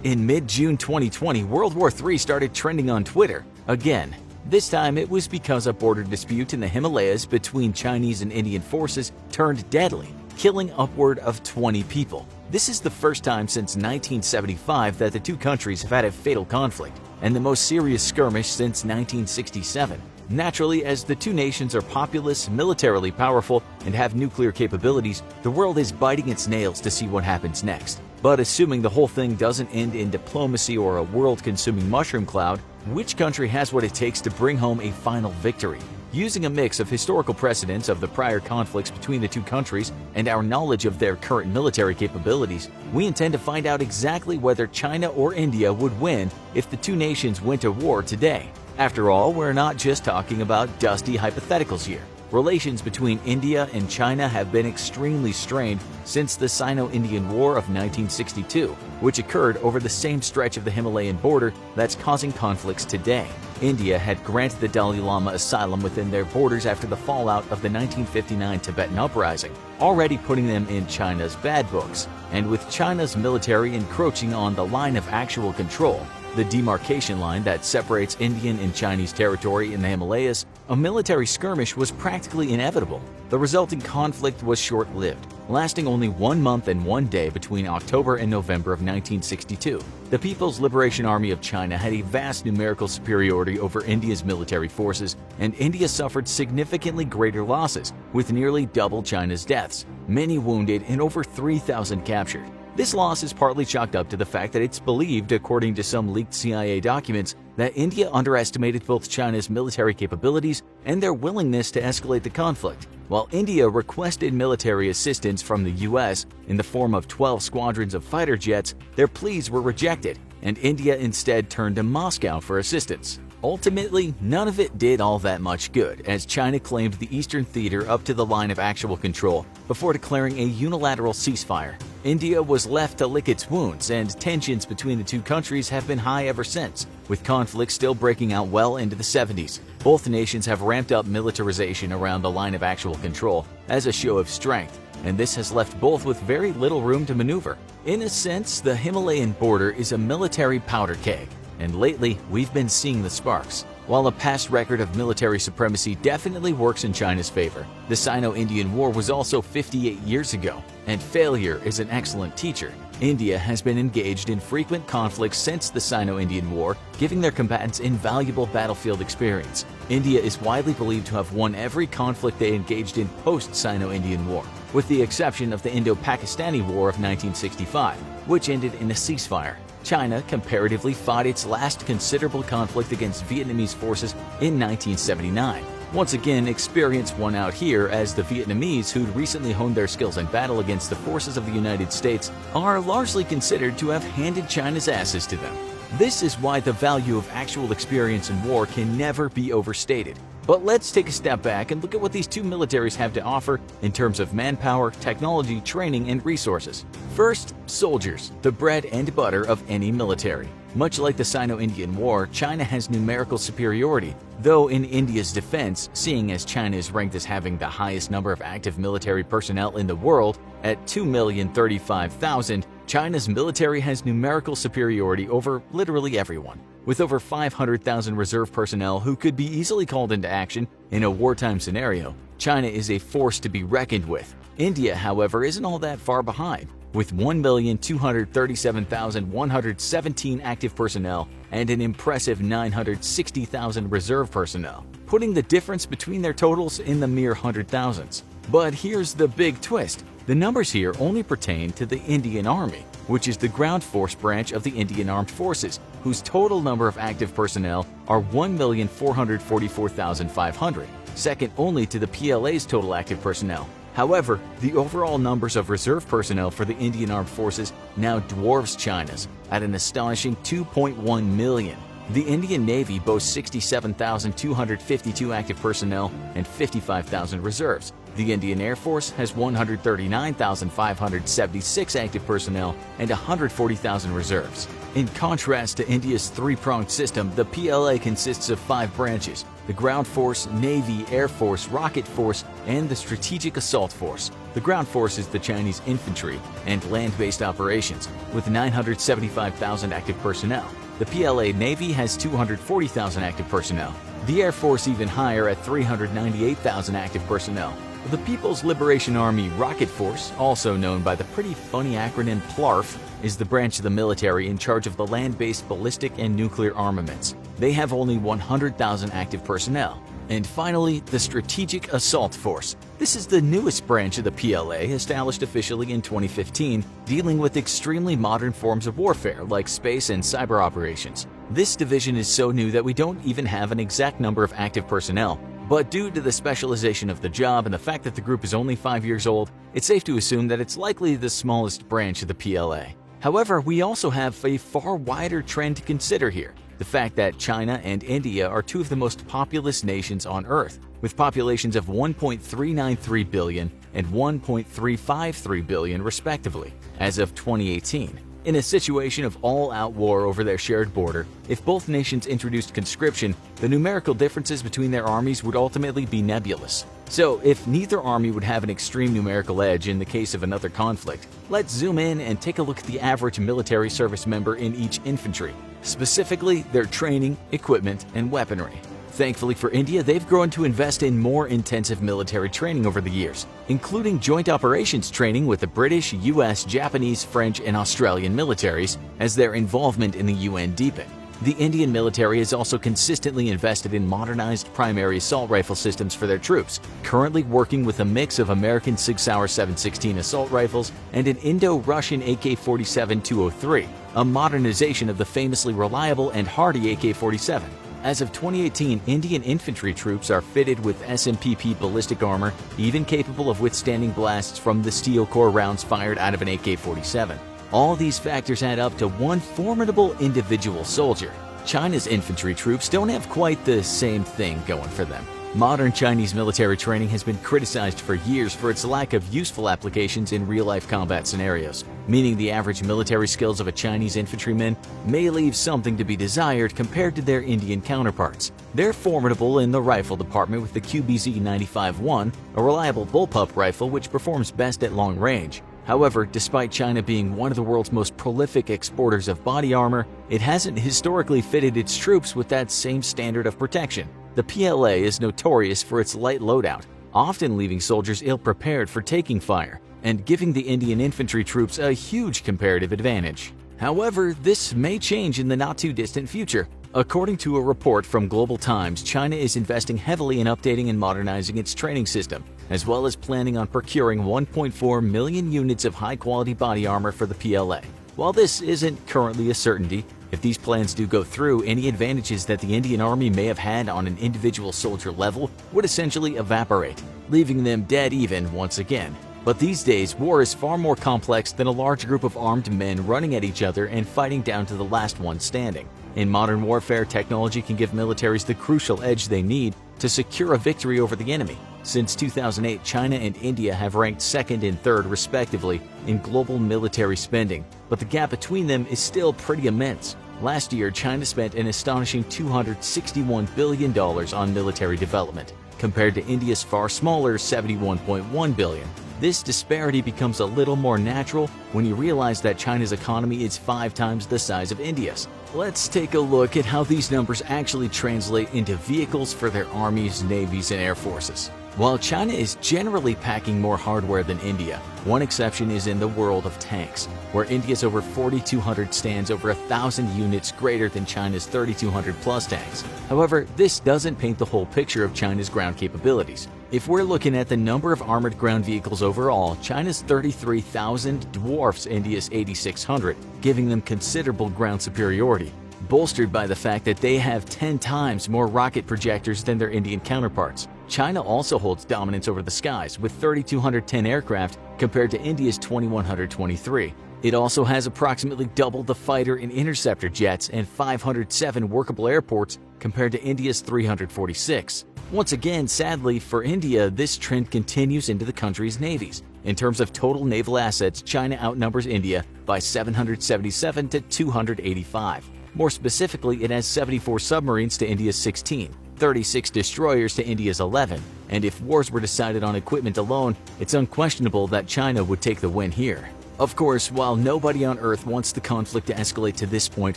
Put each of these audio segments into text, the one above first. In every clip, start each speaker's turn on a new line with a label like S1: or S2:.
S1: In mid-June 2020, World War III started trending on Twitter again. This time it was because a border dispute in the Himalayas between Chinese and Indian forces turned deadly, killing upward of 20 people. This is the first time since 1975 that the two countries have had a fatal conflict, and the most serious skirmish since 1967. Naturally, as the two nations are populous, militarily powerful, and have nuclear capabilities, the world is biting its nails to see what happens next. But assuming the whole thing doesn't end in diplomacy or a world-consuming mushroom cloud, which country has what it takes to bring home a final victory? Using a mix of historical precedents of the prior conflicts between the two countries and our knowledge of their current military capabilities, we intend to find out exactly whether China or India would win if the two nations went to war today. After all, we're not just talking about dusty hypotheticals here. Relations between India and China have been extremely strained since the Sino-Indian War of 1962, which occurred over the same stretch of the Himalayan border that's causing conflicts today. India had granted the Dalai Lama asylum within their borders after the fallout of the 1959 Tibetan Uprising, already putting them in China's bad books. And with China's military encroaching on the line of actual control, the demarcation line that separates Indian and Chinese territory in the Himalayas, a military skirmish was practically inevitable. The resulting conflict was short-lived, lasting only 1 month and 1 day between October and November of 1962. The People's Liberation Army of China had a vast numerical superiority over India's military forces, and India suffered significantly greater losses, with nearly double China's deaths, many wounded, and over 3,000 captured. This loss is partly chalked up to the fact that it's believed, according to some leaked CIA documents, that India underestimated both China's military capabilities and their willingness to escalate the conflict. While India requested military assistance from the US in the form of 12 squadrons of fighter jets, their pleas were rejected, and India instead turned to Moscow for assistance. Ultimately, none of it did all that much good, as China claimed the eastern theater up to the line of actual control before declaring a unilateral ceasefire. India was left to lick its wounds, and tensions between the two countries have been high ever since, with conflicts still breaking out well into the 70s. Both nations have ramped up militarization around the line of actual control as a show of strength, and this has left both with very little room to maneuver. In a sense, the Himalayan border is a military powder keg, and lately we've been seeing the sparks. While a past record of military supremacy definitely works in China's favor, the Sino-Indian War was also 58 years ago, and failure is an excellent teacher. India has been engaged in frequent conflicts since the Sino-Indian War, giving their combatants invaluable battlefield experience. India is widely believed to have won every conflict they engaged in post-Sino-Indian War, with the exception of the Indo-Pakistani War of 1965, which ended in a ceasefire. China comparatively fought its last considerable conflict against Vietnamese forces in 1979. Once again, experience won out here, as the Vietnamese, who'd recently honed their skills in battle against the forces of the United States, are largely considered to have handed China's asses to them. This is why the value of actual experience in war can never be overstated. But let's take a step back and look at what these two militaries have to offer in terms of manpower, technology, training, and resources. First, soldiers, the bread and butter of any military. Much like the Sino-Indian War, China has numerical superiority, though in India's defense, seeing as China is ranked as having the highest number of active military personnel in the world at 2,035,000, China's military has numerical superiority over literally everyone. With over 500,000 reserve personnel who could be easily called into action in a wartime scenario, China is a force to be reckoned with. India, however, isn't all that far behind, with 1,237,117 active personnel and an impressive 960,000 reserve personnel, putting the difference between their totals in the mere hundred thousands. But here's the big twist. The numbers here only pertain to the Indian Army, which is the ground force branch of the Indian Armed Forces, whose total number of active personnel are 1,444,500, second only to the PLA's total active personnel. However, the overall numbers of reserve personnel for the Indian Armed Forces now dwarfs China's at an astonishing 2.1 million. The Indian Navy boasts 67,252 active personnel and 55,000 reserves, The Indian Air Force has 139,576 active personnel and 140,000 reserves. In contrast to India's three-pronged system, the PLA consists of 5 branches: the Ground Force, Navy, Air Force, Rocket Force, and the Strategic Assault Force. The Ground Force is the Chinese infantry and land-based operations, with 975,000 active personnel. The PLA Navy has 240,000 active personnel. The Air Force even higher at 398,000 active personnel. The People's Liberation Army Rocket Force, also known by the pretty funny acronym PLARF, is the branch of the military in charge of the land-based ballistic and nuclear armaments. They have only 100,000 active personnel. And finally, the Strategic Assault Force. This is the newest branch of the PLA, established officially in 2015, dealing with extremely modern forms of warfare like space and cyber operations. This division is so new that we don't even have an exact number of active personnel, but due to the specialization of the job and the fact that the group is only 5 years old, it's safe to assume that it's likely the smallest branch of the PLA. However, we also have a far wider trend to consider here: the fact that China and India are 2 of the most populous nations on Earth, with populations of 1.393 billion and 1.353 billion respectively, as of 2018. In a situation of all-out war over their shared border, if both nations introduced conscription, the numerical differences between their armies would ultimately be nebulous. So, if neither army would have an extreme numerical edge in the case of another conflict, let's zoom in and take a look at the average military service member in each infantry, specifically their training, equipment, and weaponry. Thankfully for India, they've grown to invest in more intensive military training over the years, including joint operations training with the British, US, Japanese, French, and Australian militaries as their involvement in the UN deepened. The Indian military has also consistently invested in modernized primary assault rifle systems for their troops, currently working with a mix of American Sig Sauer 716 assault rifles and an Indo-Russian AK-47-203, a modernization of the famously reliable and hardy AK-47. As of 2018, Indian infantry troops are fitted with SMPP ballistic armor, even capable of withstanding blasts from the steel core rounds fired out of an AK-47. All these factors add up to one formidable individual soldier. China's infantry troops don't have quite the same thing going for them. Modern Chinese military training has been criticized for years for its lack of useful applications in real-life combat scenarios, meaning the average military skills of a Chinese infantryman may leave something to be desired compared to their Indian counterparts. They're formidable in the rifle department with the QBZ-95-1, a reliable bullpup rifle which performs best at long range. However, despite China being one of the world's most prolific exporters of body armor, it hasn't historically fitted its troops with that same standard of protection. The PLA is notorious for its light loadout, often leaving soldiers ill-prepared for taking fire, and giving the Indian infantry troops a huge comparative advantage. However, this may change in the not-too-distant future. According to a report from Global Times, China is investing heavily in updating and modernizing its training system, as well as planning on procuring 1.4 million units of high-quality body armor for the PLA. While this isn't currently a certainty, if these plans do go through, any advantages that the Indian Army may have had on an individual soldier level would essentially evaporate, leaving them dead even once again. But these days, war is far more complex than a large group of armed men running at each other and fighting down to the last one standing. In modern warfare, technology can give militaries the crucial edge they need to secure a victory over the enemy. Since 2008, China and India have ranked second and third respectively in global military spending, but the gap between them is still pretty immense. Last year, China spent an astonishing $261 billion on military development, compared to India's far smaller $71.1 billion. This disparity becomes a little more natural when you realize that China's economy is 5 times the size of India's. Let's take a look at how these numbers actually translate into vehicles for their armies, navies, and air forces. While China is generally packing more hardware than India, one exception is in the world of tanks, where India's over 4,200 stands over 1,000 units greater than China's 3,200 plus tanks. However, this doesn't paint the whole picture of China's ground capabilities. If we're looking at the number of armored ground vehicles overall, China's 33,000 dwarfs India's 8,600, giving them considerable ground superiority, bolstered by the fact that they have 10 times more rocket projectors than their Indian counterparts. China also holds dominance over the skies with 3,210 aircraft compared to India's 2,123. It also has approximately double the fighter and interceptor jets and 507 workable airports compared to India's 346. Once again, sadly for India, this trend continues into the country's navies. In terms of total naval assets, China outnumbers India by 777 to 285. More specifically, it has 74 submarines to India's 16, 36 destroyers to India's 11, and if wars were decided on equipment alone, it's unquestionable that China would take the win here. Of course, while nobody on Earth wants the conflict to escalate to this point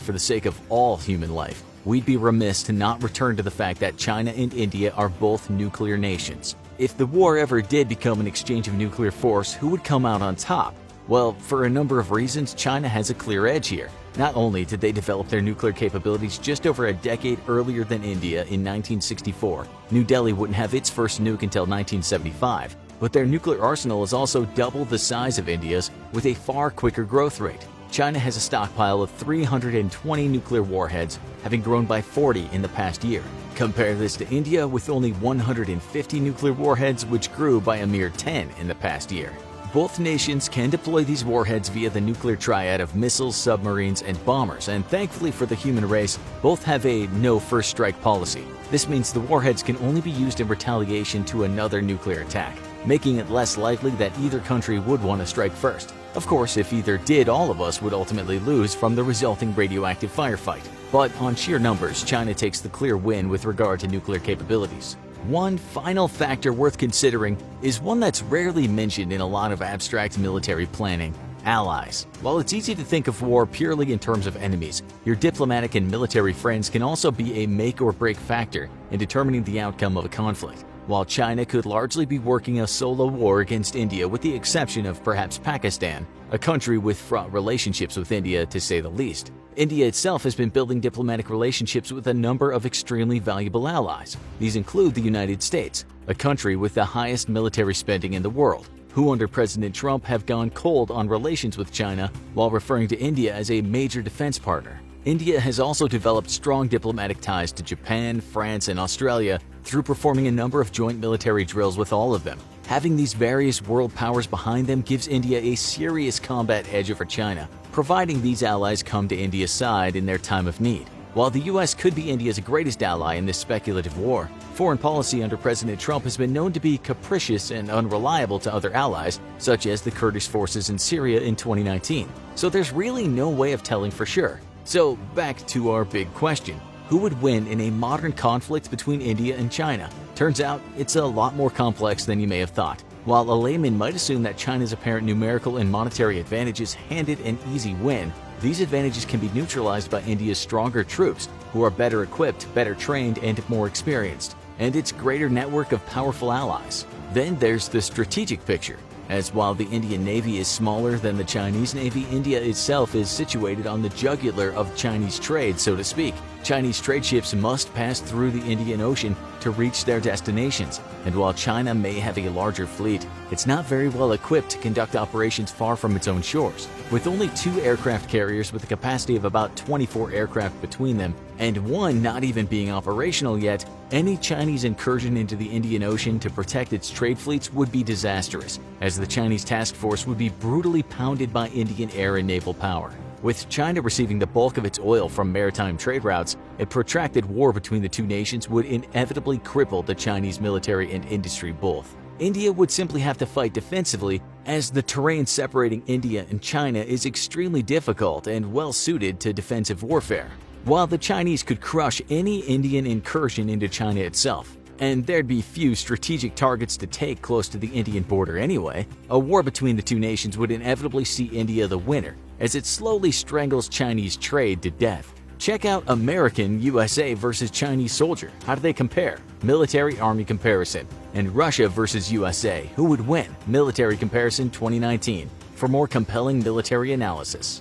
S1: for the sake of all human life, we'd be remiss to not return to the fact that China and India are both nuclear nations. If the war ever did become an exchange of nuclear force, who would come out on top? Well, for a number of reasons, China has a clear edge here. Not only did they develop their nuclear capabilities just over a decade earlier than India in 1964, New Delhi wouldn't have its first nuke until 1975, but their nuclear arsenal is also double the size of India's with a far quicker growth rate. China has a stockpile of 320 nuclear warheads, having grown by 40 in the past year. Compare this to India with only 150 nuclear warheads, which grew by a mere 10 in the past year. Both nations can deploy these warheads via the nuclear triad of missiles, submarines, and bombers, and thankfully for the human race, both have a no-first strike policy. This means the warheads can only be used in retaliation to another nuclear attack, making it less likely that either country would want to strike first. Of course, if either did, all of us would ultimately lose from the resulting radioactive firefight. But on sheer numbers, China takes the clear win with regard to nuclear capabilities. One final factor worth considering is one that's rarely mentioned in a lot of abstract military planning: allies. While it's easy to think of war purely in terms of enemies, your diplomatic and military friends can also be a make-or-break factor in determining the outcome of a conflict. While China could largely be working a solo war against India with the exception of perhaps Pakistan, a country with fraught relationships with India to say the least, India itself has been building diplomatic relationships with a number of extremely valuable allies. These include the United States, a country with the highest military spending in the world, who under President Trump have gone cold on relations with China while referring to India as a major defense partner. India has also developed strong diplomatic ties to Japan, France, and Australia through performing a number of joint military drills with all of them. Having these various world powers behind them gives India a serious combat edge over China, providing these allies come to India's side in their time of need. While the US could be India's greatest ally in this speculative war, foreign policy under President Trump has been known to be capricious and unreliable to other allies, such as the Kurdish forces in Syria in 2019. So there's really no way of telling for sure. So back to our big question. Who would win in a modern conflict between India and China? Turns out it's a lot more complex than you may have thought. While a layman might assume that China's apparent numerical and monetary advantages hand it an easy win, these advantages can be neutralized by India's stronger troops, who are better equipped, better trained, and more experienced, and its greater network of powerful allies. Then there's the strategic picture. As while the Indian Navy is smaller than the Chinese Navy, India itself is situated on the jugular of Chinese trade, so to speak. Chinese trade ships must pass through the Indian Ocean to reach their destinations, and while China may have a larger fleet, it's not very well equipped to conduct operations far from its own shores. With only 2 aircraft carriers with a capacity of about 24 aircraft between them, and one not even being operational yet, any Chinese incursion into the Indian Ocean to protect its trade fleets would be disastrous, as the Chinese task force would be brutally pounded by Indian air and naval power. With China receiving the bulk of its oil from maritime trade routes, a protracted war between the two nations would inevitably cripple the Chinese military and industry both. India would simply have to fight defensively, as the terrain separating India and China is extremely difficult and well suited to defensive warfare. While the Chinese could crush any Indian incursion into China itself, and there'd be few strategic targets to take close to the Indian border anyway, a war between the two nations would inevitably see India the winner, as it slowly strangles Chinese trade to death. Check out American USA versus Chinese soldier. How do they compare? Military-army comparison. And Russia versus USA. Who would win? Military comparison 2019. For more compelling military analysis.